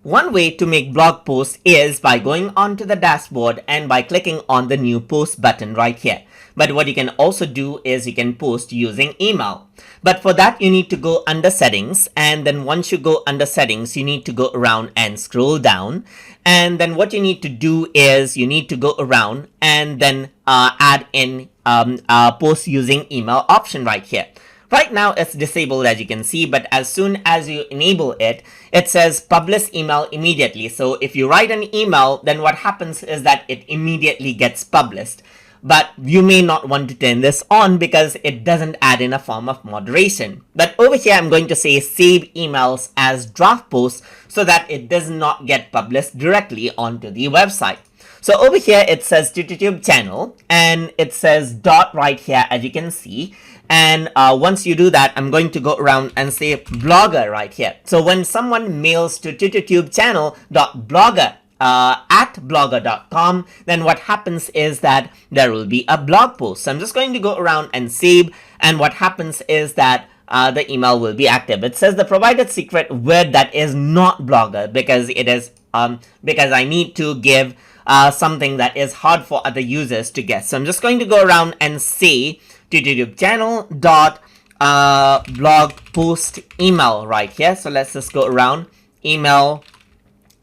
One way to make blog posts is by going onto the dashboard and by clicking on the new post button right here. But what you can also do is you can post using email. But for that, you need to go under settings. And then once you go under settings, you need to go around and scroll down. And then what you need to do is you need to go around and then add in post using email option right here. Right now it's disabled, as you can see, but as soon as you enable it, it says publish email immediately. So if you write an email, then what happens is that it immediately gets published. But you may not want to turn this on because it doesn't add in a form of moderation. But over here, I'm going to say save emails as draft posts so that it does not get published directly onto the website. So over here, it says YouTube channel and it says dot right here, as you can see. And once you do that, I'm going to go around and say blogger right here. So when someone mails to YouTube channel.blogger at blogger.com, then what happens is that there will be a blog post. So I'm just going to go around and save, and what happens is that the email will be active. It says the provided secret word that is not blogger because it is because I need to give something that is hard for other users to guess. So I'm just going to go around and say YouTube channel dot blog post email right here. So let's just go around email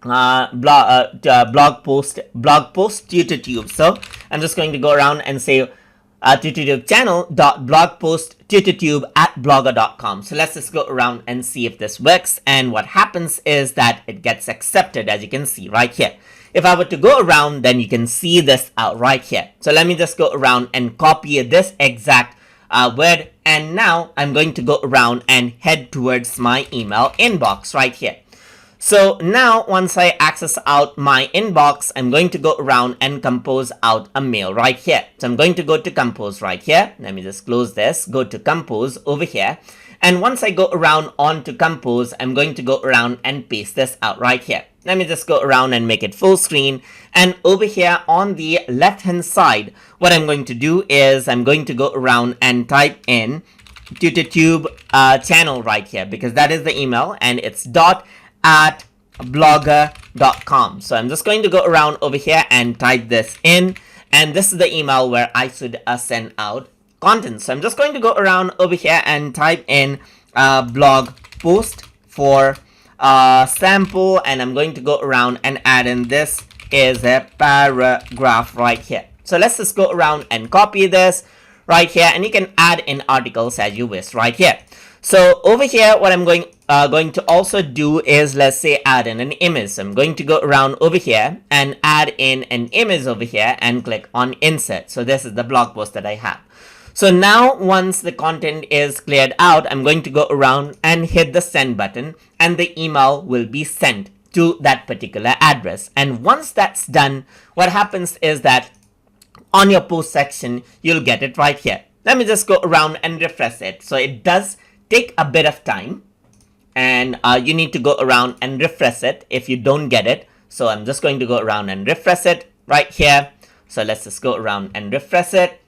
blog post to YouTube. So I'm just going to go around and say YouTube channel dot blog post to YouTube at blogger.com. So let's just go around and see if this works. And what happens is that it gets accepted, as you can see right here. If I were to go around, then you can see this out right here. So let me just go around and copy this exact word. And now I'm going to go around and head towards my email inbox right here. So now once I access out my inbox, I'm going to go around and compose out a mail right here. So I'm going to go to compose right here. Let me just close this, go to compose over here. And once I go around onto compose, I'm going to go around and paste this out right here. Let me just go around and make it full screen. And over here on the left hand side, what I'm going to do is I'm going to go around and type in YouTube channel right here, because that is the email and it's dot at blogger.com. So I'm just going to go around over here and type this in. And this is the email where I should send out content. So I'm just going to go around over here and type in blog post for sample, and I'm going to go around and add in this is a paragraph right here. So let's just go around and copy this right here, and you can add in articles as you wish right here. So over here, what I'm going to also do is, let's say, add in an image. So I'm going to go around over here and add in an image over here and click on insert. So this is the blog post that I have. So now once the content is cleared out, I'm going to go around and hit the send button, and the email will be sent to that particular address. And once that's done, what happens is that on your post section, you'll get it right here. Let me just go around and refresh it. So it does take a bit of time, and you need to go around and refresh it if you don't get it. So I'm just going to go around and refresh it right here. So let's just go around and refresh it.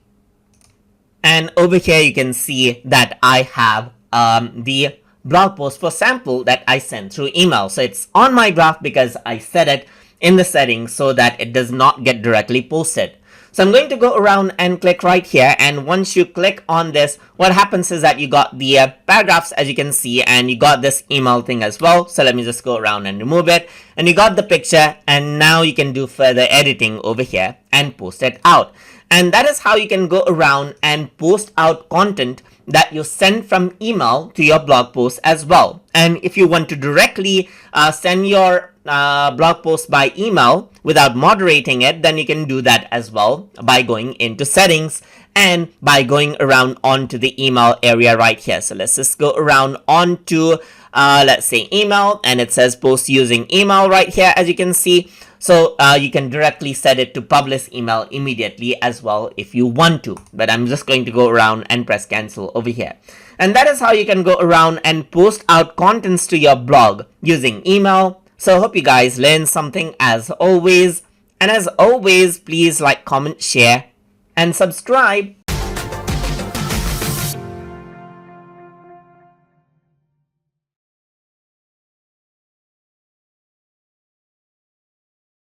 And over here, you can see that I have the blog post for sample that I sent through email. So it's on my draft because I set it in the settings so that it does not get directly posted. So I'm going to go around and click right here. And once you click on this, what happens is that you got the paragraphs, as you can see, and you got this email thing as well. So let me just go around and remove it. And you got the picture, and now you can do further editing over here and post it out. And that is how you can go around and post out content that you send from email to your blog post as well. And if you want to directly send your blog post by email without moderating it, then you can do that as well by going into settings and by going around onto the email area right here. So let's just go around onto let's say email, and it says post using email right here, as you can see. So you can directly set it to publish email immediately as well if you want to. But I'm just going to go around and press cancel over here. And that is how you can go around and post out contents to your blog using email. So I hope you guys learned something as always. And as always, please like, comment, share, and subscribe.